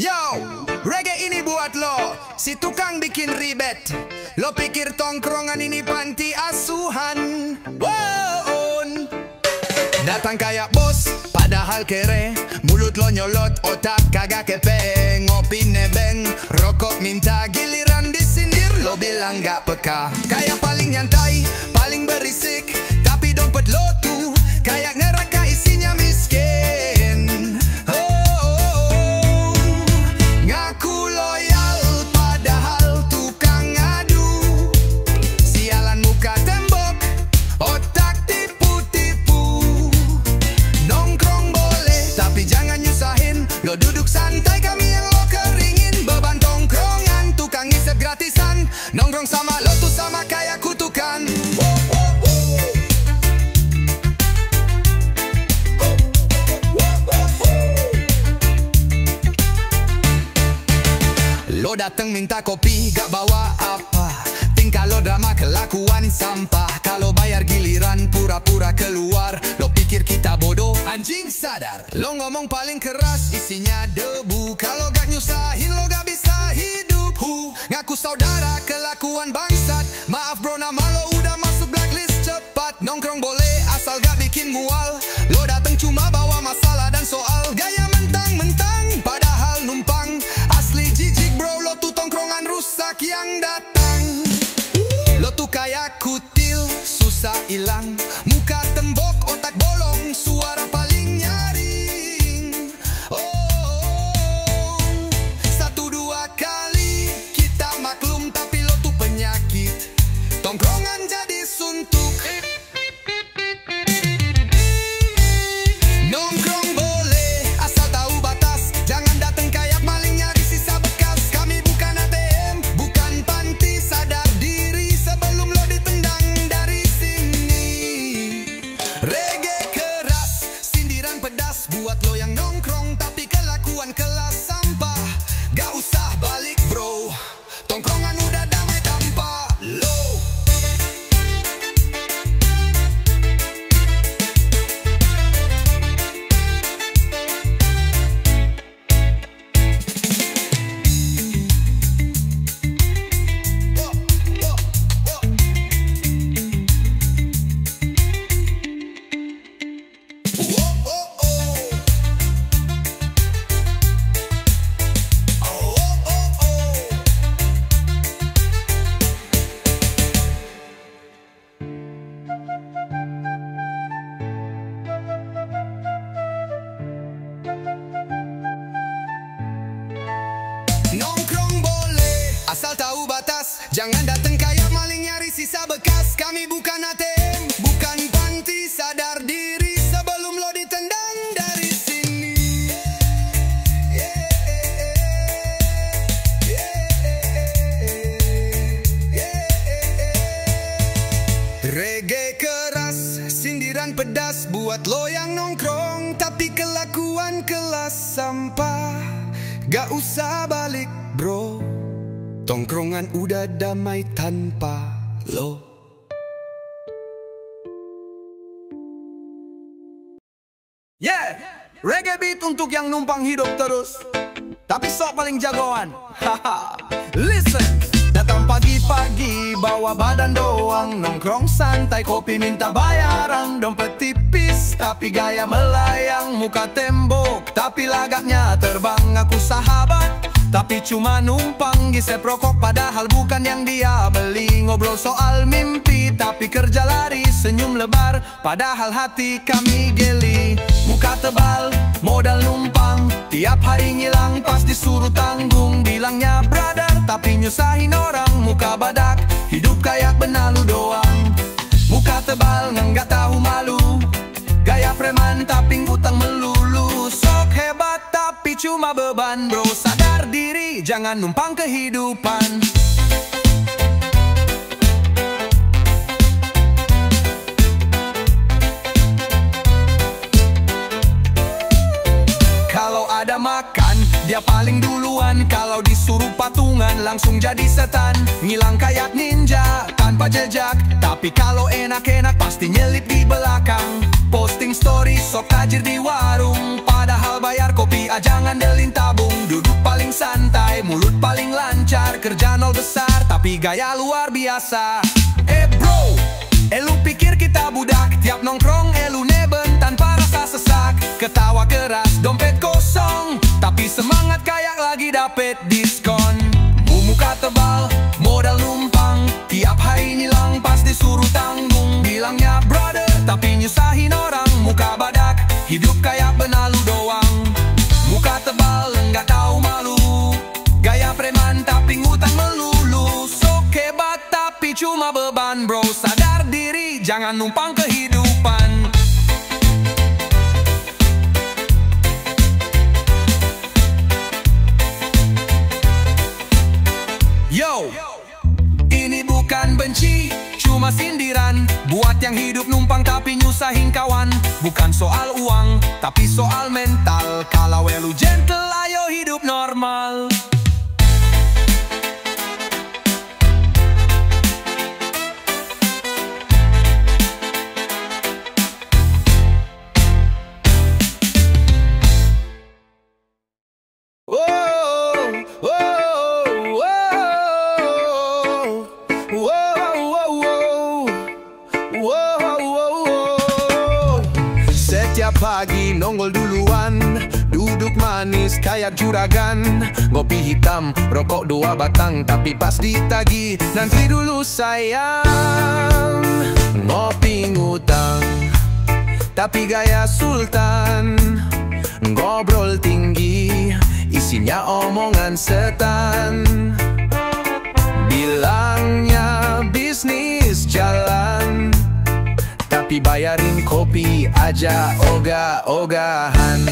Yo, reggae ini buat lo, si tukang bikin ribet. Lo pikir tongkrongan ini panti asuhan? Wow, datang kayak bos, padahal kere. Mulut lo nyolot, otak kagak kepeng. Ngopi nebeng, rokok minta, giliran disindir lo bilang gak peka. Kayak paling nyantai, paling berisik, tapi dompet lo tuh kayak neraka isinya miskin. Ngaku loyal padahal tukang ngadu. Sialan muka tembok, otak tipu-tipu. Nongkrong boleh, tapi jangan nyusahin. Lo duduk santai, kami yang lo keringin. Beban tongkrongan, tukang ngisep gratisan. Nongkrong sama lo tuh sama kayak kutukan. Lo dateng minta kopi, gak bawa apa. Tingkah lo drama, kelakuan sampah. Kalau bayar giliran pura-pura keluar. Lo pikir kita bodoh, anjing sadar. Lo ngomong paling keras, isinya debu. Kalau gak nyusahin lo gak bisa hidup. Ngaku saudara, kelakuan bangsat. Maaf bro, nama lo udah masuk blacklist. Cepat nongkrong boleh, asal gak bikin mual. Lo dateng cuma bawa masalah dan soal. Gaya mentang-mentang, padahal numpang. Asli jijik bro, lo tuh tongkrongan rusak yang datang. Lo tuh kayak kutil, susah hilang. Muka tembok, otak bolong, suara paling nyaring. Oh, satu dua kali kita maklum, tapi lo tuh penyakit. Tongkrongan jadi suntuk. Nongkrong boleh, asal tahu batas. Jangan dateng kayak maling nyari sisa bekas. Kami bukan ATM, bukan panti. Sadar diri sebelum lo ditendang dari sini. Reggae keras, sindiran pedas. Buat lo yang nongkrong tapi kelakuan kelas sampah. Gak usah balik bro, tongkrongan udah damai tanpa lo. Nongkrong boleh, asal tahu batas. Jangan dateng kayak maling nyari sisa bekas. Kami bukan ATM, bukan panti. Sadar diri sebelum lo ditendang dari sini. Reggae keras, sindiran pedas. Buat lo yang nongkrong tapi kelakuan kelas sampah. Gak usah balik bro, tongkrongan udah damai tanpa lo. Yeah, reggae beat untuk yang numpang hidup terus, tapi sok paling jagoan. Haha, listen. Datang pagi-pagi bawa badan doang. Nongkrong santai, kopi minta bayaran. Dompet tipis tapi gaya melayang. Muka tembok tapi lagaknya terbang. Aku sahabat tapi cuma numpang. Gisep rokok padahal bukan yang dia beli. Ngobrol soal mimpi tapi kerja lari. Senyum lebar padahal hati kami geli. Muka tebal, modal numpang. Tiap hari ngilang pas disuruh tanggung. Bilangnya brother tapi nyusahin orang. Muka badak, hidup kayak benalu doang. Muka tebal, nggak tahu malu. Gaya preman tapi ngutang melulu. Sok hebat tapi cuma beban bro. Sadar diri, jangan numpang kehidupan. Kalau ada makan, dia paling duluan. Kalau disuruh patungan, langsung jadi setan. Ngilang kayak ninja, tanpa jejak. Tapi kalau enak-enak, pasti nyelip di belakang. Posting story, sok tajir di warung. Padahal bayar kopi, jangan ngandelin tabung. Duduk paling kerja nol besar, tapi gaya luar biasa. Bro, elu pikir kita budak, tiap nongkrong elu neben tanpa rasa sesak. Ketawa keras, dompet kosong, tapi semangat kayak lagi dapet diskon. Muka tebal, modal numpang, tiap hari nyilang pas disuruh tanggung. Bilangnya brother, tapi nyusahin orang. Muka badak, hidup kayak benalu doang. Muka tebal, nggak tahu malu, gaya preman tapi ngutang melulu. Sok hebat tapi cuma beban bro. Sadar diri, jangan numpang kehidupan. Yo, ini bukan benci, cuma sindiran buat yang hidup numpang tapi nyusahin kawan. Bukan soal uang, tapi soal mental. Kalau elu gentle, ayo hidup normal. Setiap pagi nongol duluan, duduk manis kayak juragan. Ngopi hitam, rokok 2 batang, tapi pas ditagi, nanti dulu sayang. Ngopi ngutang, tapi gaya sultan. Ngobrol tinggi, isinya omongan setan. Bilangnya bisnis jalan, tapi bayarin kopi aja ogah-ogahan.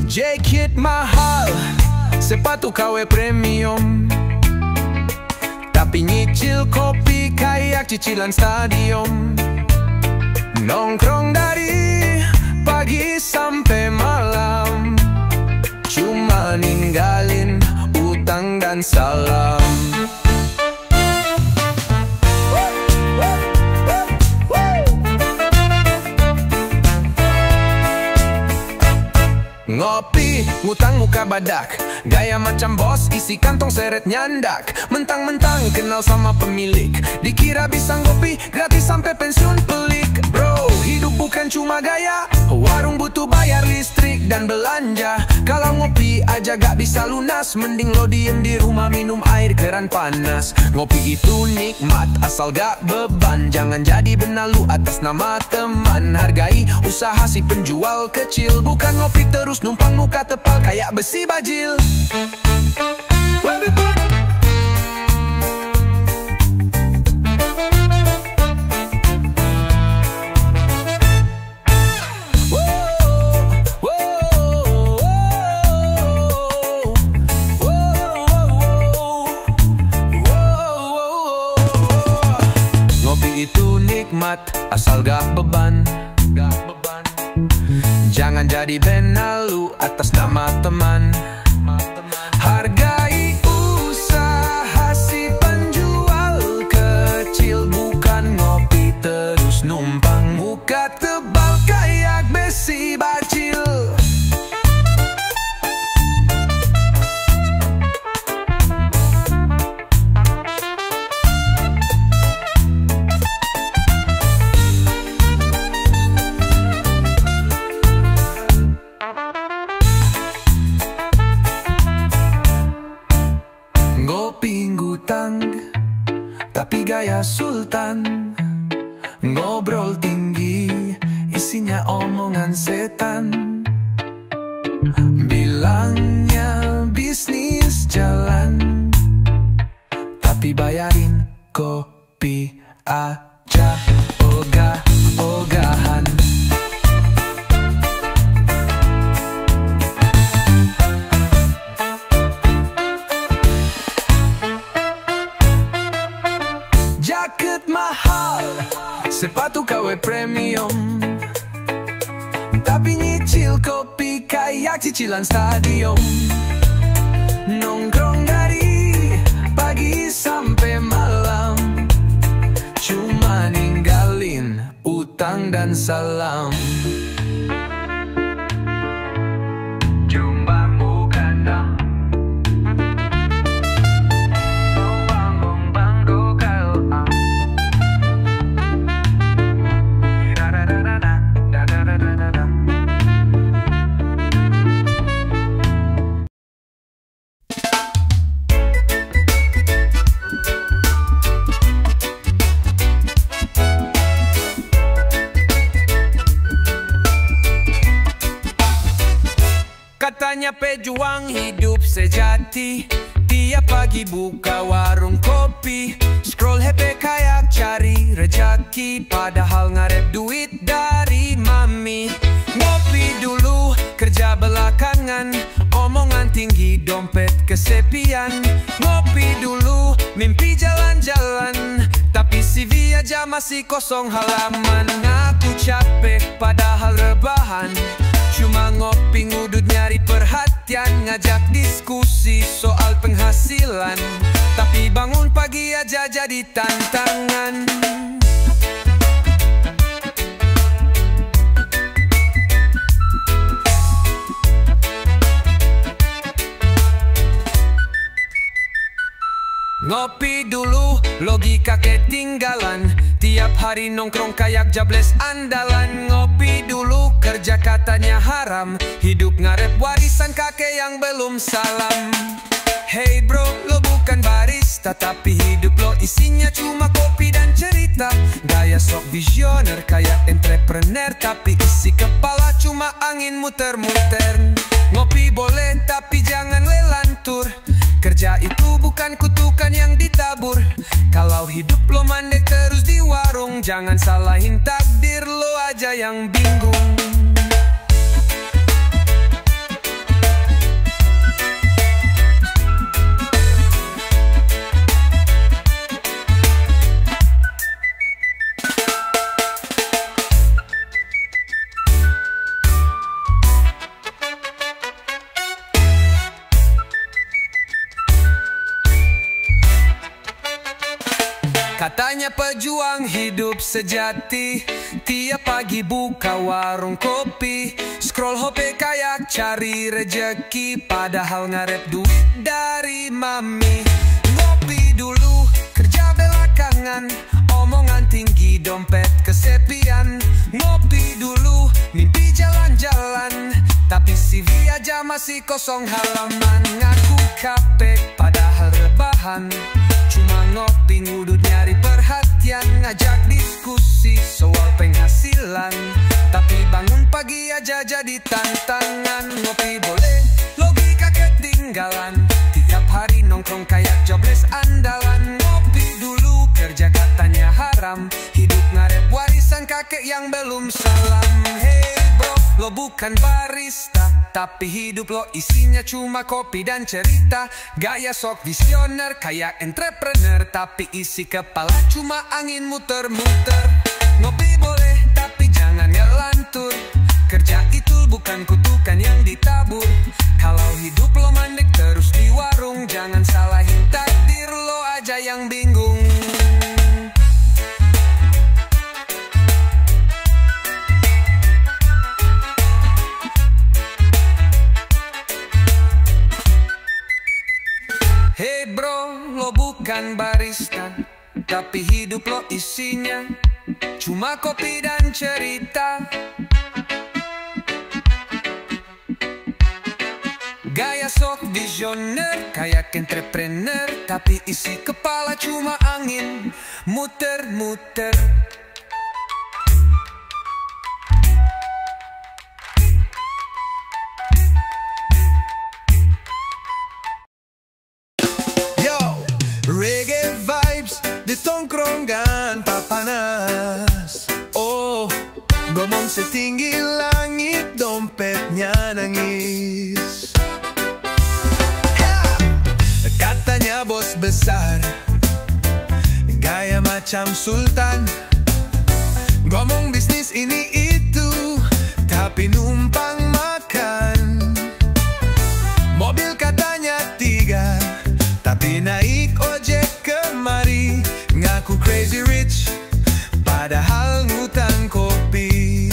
Jacket mahal, sepatu KW premium, tapi nyicil kopi kayak cicilan stadion. Nongkrong dari pagi sampai malam, cuma ninggalin utang dan salam. Ngopi, ngutang muka badak, gaya macam bos, isi kantong seret nyandak. Mentang-mentang kenal sama pemilik, dikira bisa ngopi gratis sampai pensiun pelik. Bro, hidup bukan cuma gaya, warung butuh bayar listrik dan belanja. Kalau ngopi aja gak bisa lunas, mending lo diem di rumah minum air keran panas. Ngopi itu nikmat, asal gak beban. Jangan jadi benalu atas nama teman. Hargai usaha si penjual kecil, bukan ngopi terus numpang muka tepal kayak besi bajil. Ngopi itu nikmat, asal gak beban. Jangan jadi benalu atas nama teman. Hargai usaha si penjual kecil, bukan ngopi terus numpang muka tebal kayak besi bacil. Ngopi ngutang, tapi gaya sultan. Ngobrol tinggi, isinya omongan setan. Bilangnya bisnis jalan, tapi bayarin kopi aja ogah-ogahan. Jaket mahal, sepatu KW premium, tapi nyicil kopi kayak cicilan stadion. Nongkrong dari pagi sampai malam, cuma ninggalin utang dan salam. Jumbamu ganda, pejuang hidup sejati. Tiap pagi buka warung kopi, scroll HP kayak cari rejeki, padahal ngarep duit dari mami. Ngopi dulu, kerja belakangan, omongan tinggi, dompet kesepian. Ngopi dulu, mimpi jalan-jalan, tapi CV aja masih kosong halaman. Ngaku capek padahal rebahan, cuma ngopi ngudut nyari perhatian. Ngajak diskusi soal penghasilan, tapi bangun pagi aja jadi tantangan. Ngopi dulu, logika ketinggalan, tiap hari nongkrong kayak jables andalan. Ngopi dulu, kerja katanya haram, hidup ngarep warisan kakek yang belum salam. Hey bro, lo bukan barista, tapi hidup lo isinya cuma kopi dan cerita. Gaya sok visioner kayak entrepreneur, tapi isi kepala cuma angin muter-muter. Ngopi boleh tapi jangan lelantur, kerja itu bukan kutukan yang ditabur. Kalau hidup lo mandek terus di warung, jangan salahin takdir, lo aja yang bingung. Katanya pejuang hidup sejati, tiap pagi buka warung kopi, scroll HP kayak cari rejeki, padahal ngarep duit dari mami. Ngopi dulu, kerja belakangan, omongan tinggi, dompet kesepian. Ngopi dulu, mimpi jalan-jalan, tapi CV aja masih kosong halaman. Ngaku capek padahal rebahan, cuma ngopi ngudut nyari perhatian. Ngajak diskusi soal penghasilan, tapi bangun pagi aja jadi tantangan. Ngopi boleh, logika ketinggalan, tiap hari nongkrong kayak jobless andalan. Ngopi dulu, kerja katanya haram, hidup ngarep warisan kakek yang belum salam. Hey bro, lo bukan barista, tapi hidup lo isinya cuma kopi dan cerita. Gaya sok visioner kayak entrepreneur, tapi isi kepala cuma angin muter-muter. Ngopi boleh tapi jangan ngelantur, kerja itu bukan kutukan yang ditabur. Kalau hidup lo mandek terus di warung, jangan salahin takdir, lo aja yang bingung. Hey bro, lo bukan barista, tapi hidup lo isinya cuma kopi dan cerita. Gaya sok visioner kayak entrepreneur, tapi isi kepala cuma angin muter-muter. Reggae vibes di tongkrongan papanas. Oh, ngomong setinggi langit, dompetnya nangis. Katanya bos besar, gaya macam sultan, ngomong bisnis ini itu, tapi numpang makan. Mobil katanya 3, tapi naik ojek kemari. Ngaku crazy rich, padahal ngutang kopi.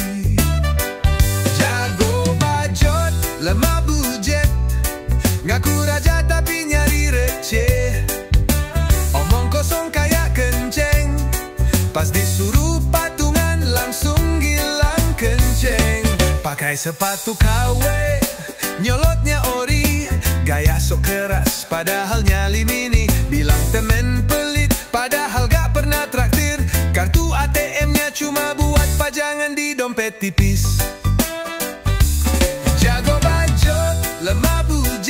Jago bajot, lemah budget, ngaku raja tapi nyari receh. Omong kosong kayak kenceng, pas disuruh patungan langsung gilang kenceng. Pakai sepatu KW, nyolotnya ori, gaya sok keras padahal nyali mini. Bilang temen pelit padahal gak pernah traktir, kartu ATM-nya cuma buat pajangan di dompet tipis. Jago bajot, lemah budget,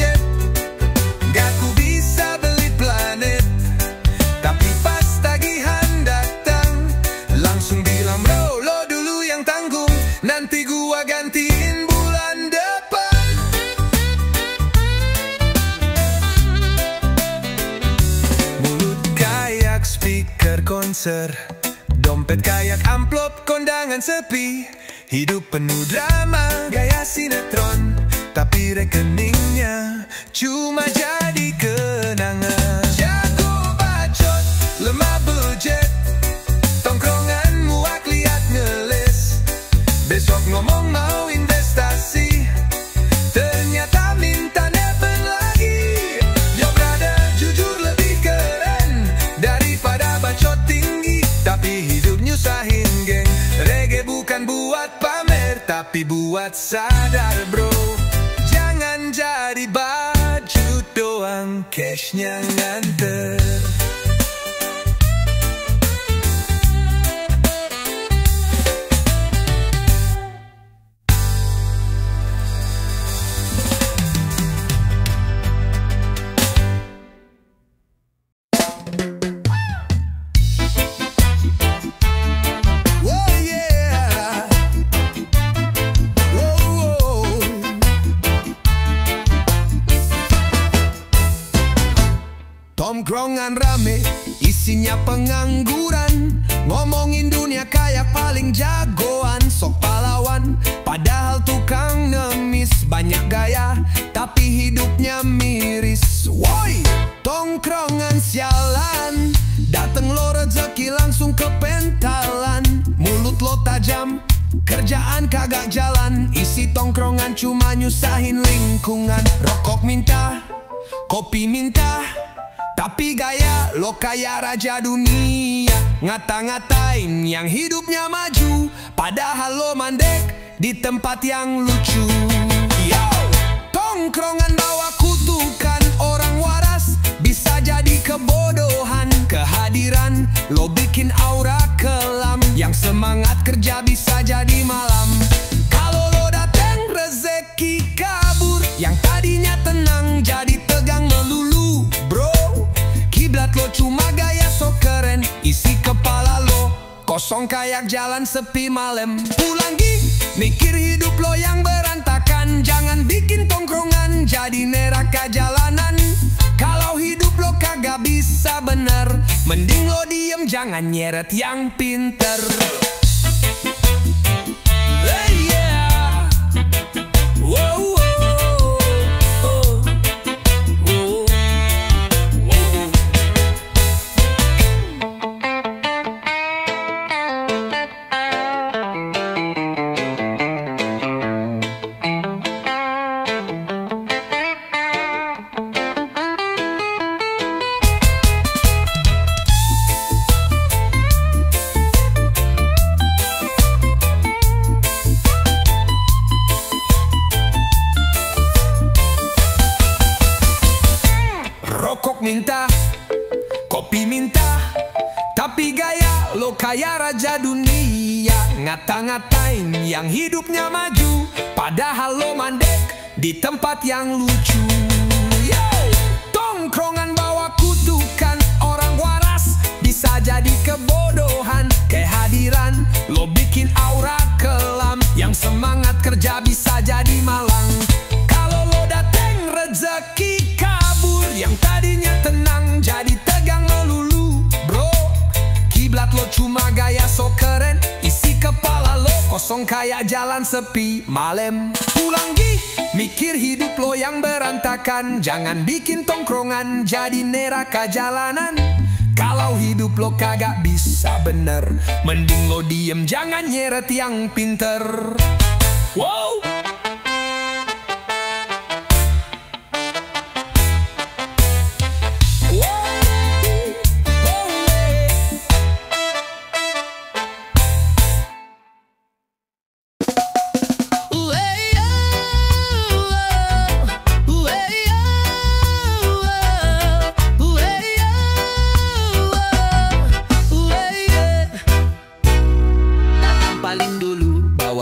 konser, dompet kayak amplop, kondangan sepi. Hidup penuh drama, gaya sinetron, tapi rekeningnya cuma jadi kenangan. Jago bacot, lemah budget, tongkrongan muak liat ngeles. Besok ngomong mau investasi, ternyata minta neben lagi. Yo brother, jujur lebih keren daripada bacot tinggi, tapi hidup nyusahin geng. Reggae bukan buat pamer, tapi buat sadar bro. Jangan jadi baju doang, cashnya nganter. Tongkrongan rame, isinya pengangguran, ngomongin dunia kayak paling jagoan. Sok pahlawan, padahal tukang ngemis. Banyak gaya, tapi hidupnya miris. Woi, tongkrongan sialan, dateng lo rezeki langsung ke pentalan. Mulut lo tajam, kerjaan kagak jalan. Isi tongkrongan cuma nyusahin lingkungan. Rokok minta, kopi minta, tapi gaya lo kayak raja dunia. Ngata-ngatain yang hidupnya maju, padahal lo mandek di tempat yang lucu. Yo, tongkrongan bawa kutukan orang waras, bisa jadi kebodohan. Kehadiran lo bikin aura kelam, yang semangat kerja bisa jadi malam. Kalau lo dateng rezeki kabur, yang tadinya tenang jadi tegang melulu bro. Kiblat lo cuma gaya sok keren, isi kepala lo kosong kayak jalan sepi malam. Pulang mikir hidup lo yang berantakan, jangan bikin tongkrongan jadi neraka jalanan. Kalau hidup lo kagak bisa bener, mending lo diem jangan nyeret yang pinter. Hey yeah, wow. Rokok minta, kopi minta, tapi gaya lo kayak raja dunia. Ngata-ngatain yang hidupnya maju, padahal lo mandek di tempat yang lucu. Yo, tongkrongan bawa kutukan orang waras, bisa jadi kebodohan. Kehadiran lo bikin aura kelam, yang semangat kerja bisa jadi malang. Kalau lo dateng rezeki kabur, yang tadinya tenang jadi tegang melulu bro. Kiblat lo cuma gaya sok keren, isi kepala lo kosong kayak jalan sepi malam. Pulang mikir hidup lo yang berantakan, jangan bikin tongkrongan jadi neraka jalanan. Kalau hidup lo kagak bisa bener, mending lo diem jangan nyeret yang pinter. Wow.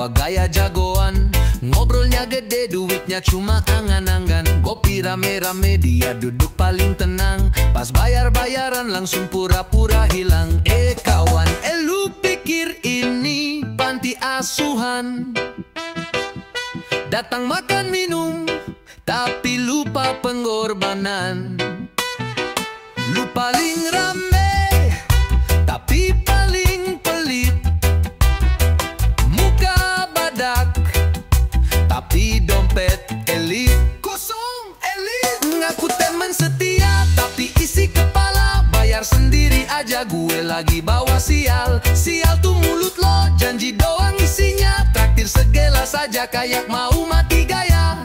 Gaya jagoan, ngobrolnya gede, duitnya cuma angan-angan. Kopi rame-rame, dia duduk paling tenang. Pas bayar-bayaran langsung pura-pura hilang. Kawan, lu pikir ini panti asuhan? Datang makan minum, tapi lupa pengorbanan. Lu paling rame, tapi lagi bawa sial. Sial tuh mulut lo, janji doang isinya. Traktir segelas aja kayak mau mati gaya.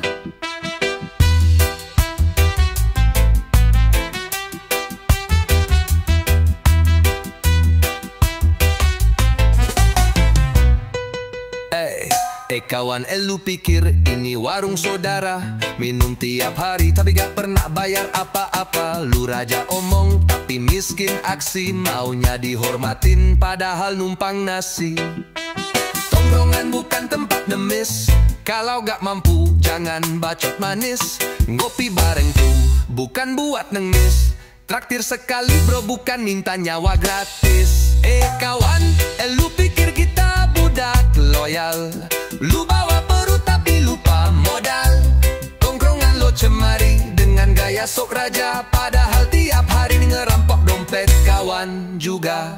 Kawan, lu pikir ini warung saudara? Minum tiap hari tapi gak pernah bayar apa-apa. Lu raja omong tapi miskin aksi. Maunya dihormatin padahal numpang nasi. Tongkrongan bukan tempat demis. Kalau gak mampu jangan bacot manis. Ngopi bareng tuh bukan buat nengis. Traktir sekali bro, bukan minta nyawa gratis. Kawan, lu pikir kita budak loyal? Lu bawa perut tapi lupa modal. Tongkrongan lo cemari dengan gaya sok raja. Padahal tiap hari ngerampok dompet kawan juga.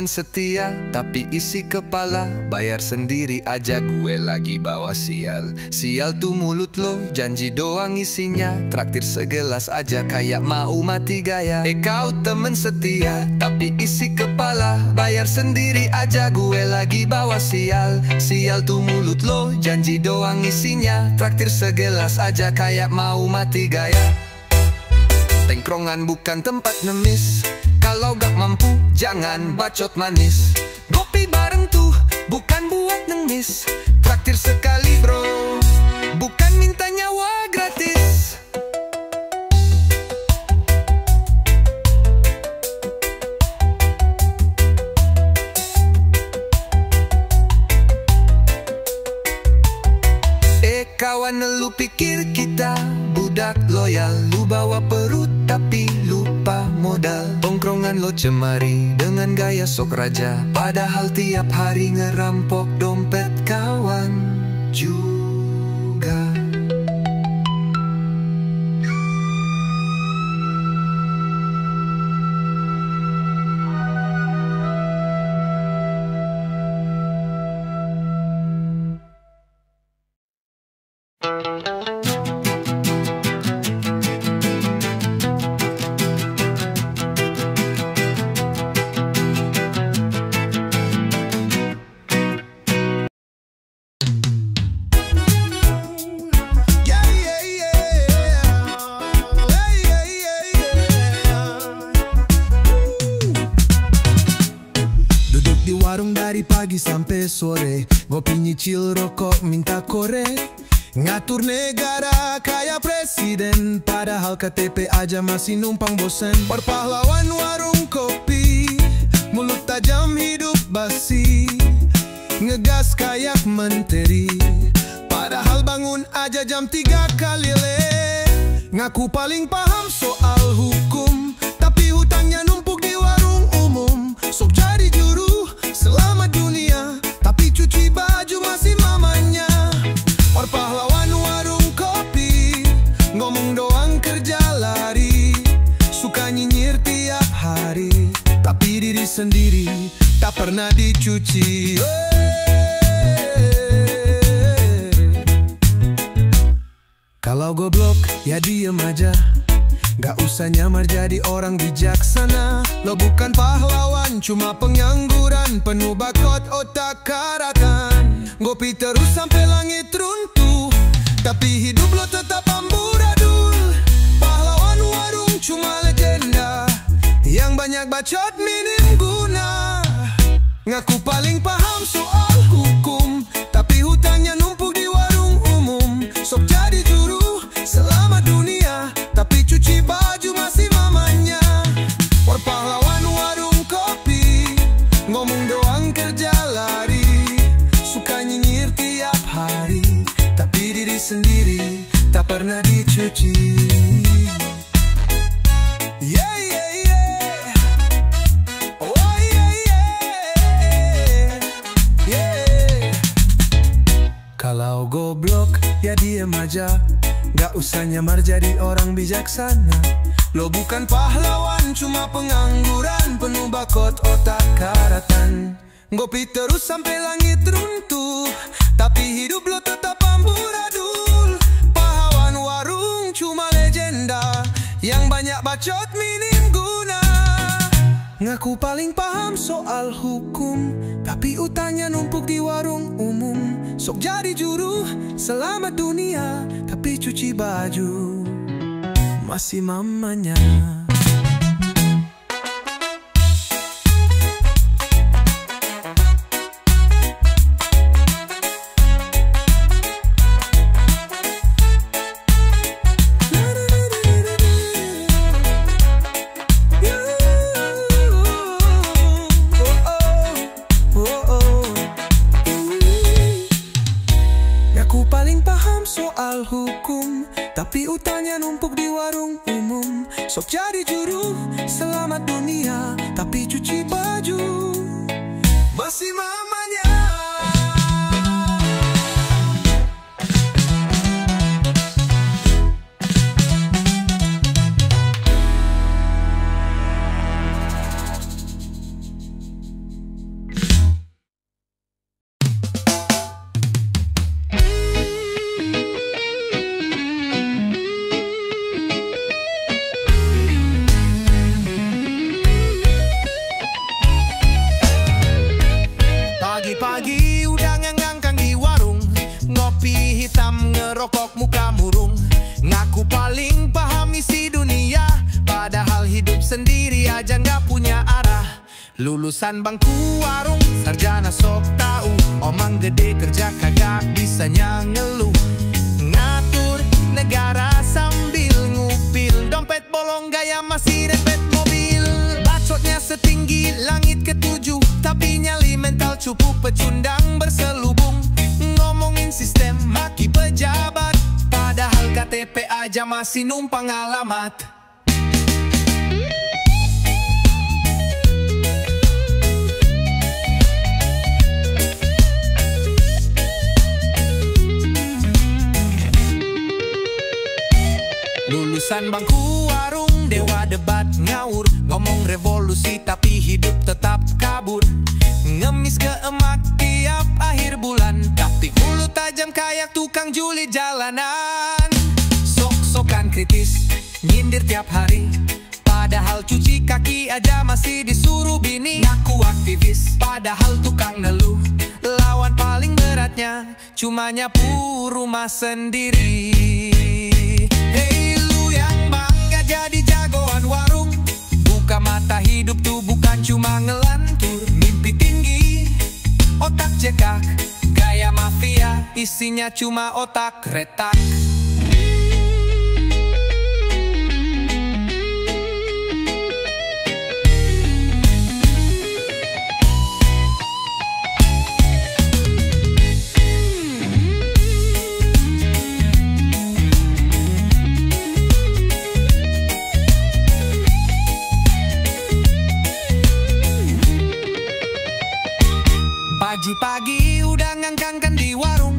Setia tapi isi kepala. Bayar sendiri aja gue lagi bawa sial. Sial tuh mulut lo, janji doang isinya. Traktir segelas aja kayak mau mati gaya. Kau temen setia tapi isi kepala. Bayar sendiri aja gue lagi bawa sial. Sial tuh mulut lo, janji doang isinya. Traktir segelas aja kayak mau mati gaya. Tongkrongan bukan tempat nemis. Kalau gak mampu jangan bacot manis. Ngopi bareng tuh bukan buat nengis. Traktir sekali bro, bukan minta nyawa gratis. Kawan, lu pikir kita budak loyal? Lu bawa perut tapi lupa modal. Tongkrongan lo cemari dengan gaya sok raja. Padahal tiap hari ngerampok dompet kawan juga. Dari pagi sampai sore, ngopi nyicil rokok minta korek. Ngatur negara kayak presiden, padahal KTP aja masih numpang bosen. Perpahlawan warung kopi, mulut tajam hidup basi. Ngegas kayak menteri, padahal bangun aja jam 3 kali le. Ngaku paling paham soal hukum, tapi hutangnya numpuk di warung umum. Sok jadi juru selamat dunia, tapi cuci baju masih mamanya. Pahlawan warung kopi, ngomong doang kerja lari. Suka nyinyir tiap hari, tapi diri sendiri tak pernah dicuci. Kalau goblok ya diem aja, gak usah nyamar jadi orang bijaksana. Lo bukan pahlawan, cuma pengangguran, penuh bakot otak karatan. Ngopi terus sampai langit runtuh, tapi hidup lo tetap amburadul. Pahlawan warung cuma legenda, yang banyak bacot minim guna. Ngaku paling paham soal hukum, tapi hutangnya numpuk di warung umum. Sok jadi juru selamat dunia, tapi cuci baju masih mamanya. Pahlawan warung kopi, ngomong doang kerja lari. Suka nyinyir tiap hari, tapi diri sendiri tak pernah dicuci. Yeah, yeah, yeah. Oh, yeah, yeah. Yeah. aja, gak usah nyamar jadi orang bijaksana. Lo bukan pahlawan, cuma pengangguran penuh bakot otak karatan. Ngopi terus sampai langit runtuh, tapi hidup lo tetap amburadul. Pahlawan warung cuma legenda, yang banyak bacot minim guna. Ngaku paling paham soal hukum, tapi utangnya numpuk di warung umum. Sok jadi juru selamat dunia, tapi cuci baju masih mamanya. Aku paling paham soal hukum, tapi utangnya numpuk di warung umum. Sok jadi juru selamat dunia, tapi cuci baju masih mamanya. Pagi-pagi udah ngangkang di warung, ngopi hitam ngerokok muka murung. Ngaku paling paham isi dunia, padahal hidup sendiri aja nggak punya arah. Lulusan bangku warung, sarjana sok tahu, omang gede kerja kagak bisanya ngeluh. Ngatur negara sambil ngupil, dompet bolong gaya masih repet mobil. Bacotnya setinggi langit ketujuh, tapi nyali mental cupu pecundang berselubung. Ngomongin sistem maki pejabat, padahal KTP aja masih numpang alamat. Lulusan bangku warung, dewa debat ngawur, ngomong revolusi tapi hidup tetap kabur. Ngemis ke emak tiap akhir bulan, tapi mulut tajam kayak tukang juli jalanan. Sok-sokan kritis, nyindir tiap hari, padahal cuci kaki aja masih disuruh bini. Ngaku aktivis, padahal tukang ngeluh, lawan paling beratnya cuma nyapu rumah sendiri. Hey lu yang bangga jadi jagoan warung, buka mata hidup tuh bukan cuma ngelantur. Mimpi tinggi, otak cekak, gaya mafia, isinya cuma otak retak. Pagi-pagi udah ngangkangkan di warung,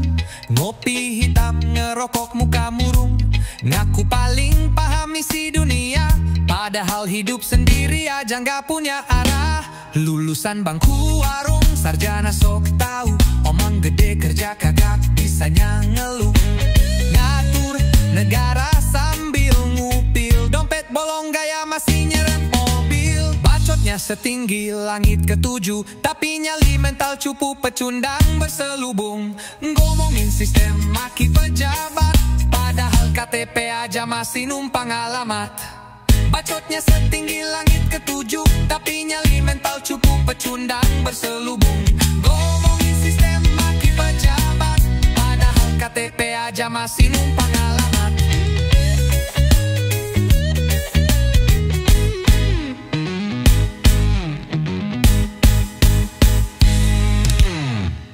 ngopi hitam ngerokok muka murung. Ngaku paling paham isi dunia, padahal hidup sendiri aja nggak punya arah. Lulusan bangku warung, sarjana sok tahu, omong gede kerja kagak bisanya ngeluh. Ngatur negara sambil ngupil, dompet bolong gaya masih nyeret mobil. Bacotnya setinggi langit ketujuh, tapi nyali mental cupu pecundang berselubung. Ngomongin sistem maki pejabat, padahal KTP aja masih numpang alamat. Bacotnya setinggi langit ketujuh, tapi nyali mental cupu pecundang berselubung. Ngomongin sistem maki pejabat, padahal KTP aja masih numpang alamat.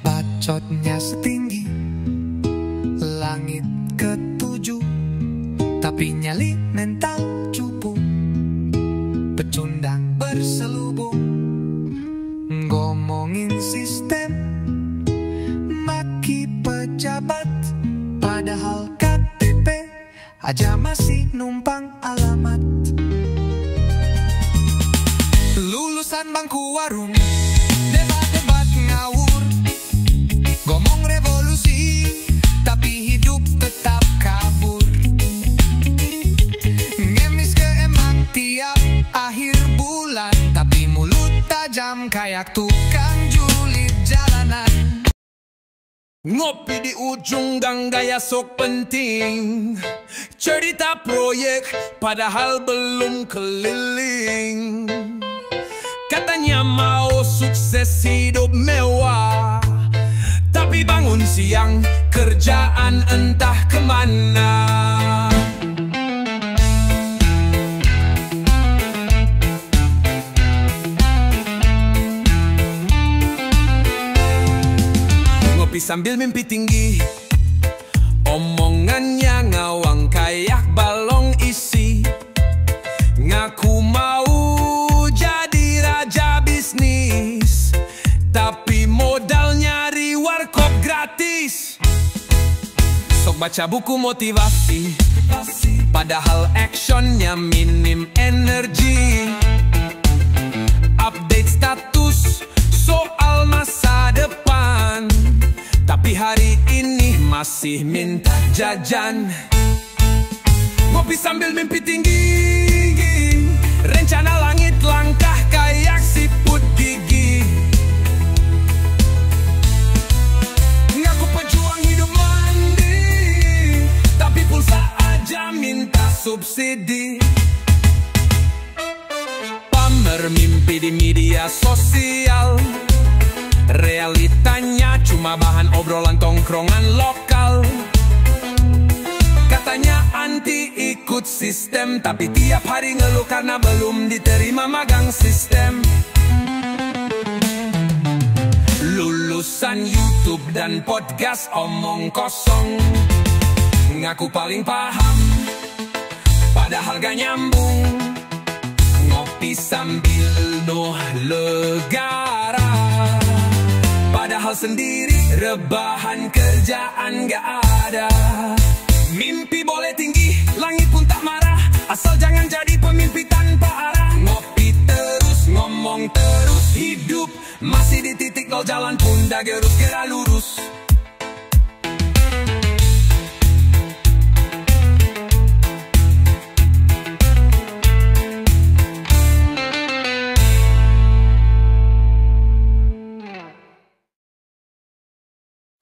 Bacotnya setinggi langit ketujuh, tapi nyali mental cupu pecundang berselubung. Ngomongin sistem maki pejabat, padahal KTP aja masih numpang alamat. Lulusan bangku warung, debat-debat ngawur, ngomong revolusi, tapi hidup tetap kabur. Ngemis ke emak tiap akhir bulan, tapi mulut tajam kayak tukang julid jalanan. Ngopi di ujung gang gaya sok penting, cerita proyek padahal belum keliling. Katanya mau sukses hidup mewah, tapi bangun siang kerjaan entah kemana. Sambil mimpi tinggi, omongannya ngawang kayak balong isi. Ngaku mau jadi raja bisnis, tapi modal nyari warkop gratis. Sok baca buku motivasi, padahal actionnya minim energi. Update status soal masa depan, tapi hari ini masih minta jajan. Ngopi sambil mimpi tinggi, rencana langit langkah kayak siput gigi. Ngaku pejuang hidup mandi, tapi pulsa aja minta subsidi. Pamer mimpi di media sosial, realitanya cuma bahan obrolan tongkrongan lokal. Katanya anti ikut sistem, tapi tiap hari ngeluh karena belum diterima magang sistem. Lulusan YouTube dan podcast omong kosong, ngaku paling paham, padahal gak nyambung. Ngopi sambil noh legara, padahal sendiri rebahan kerjaan gak ada. Mimpi boleh tinggi, langit pun tak marah, asal jangan jadi pemimpi tanpa arah. Ngopi terus, ngomong terus, hidup masih di titik nol, jalan pun dah gerus gerak lurus.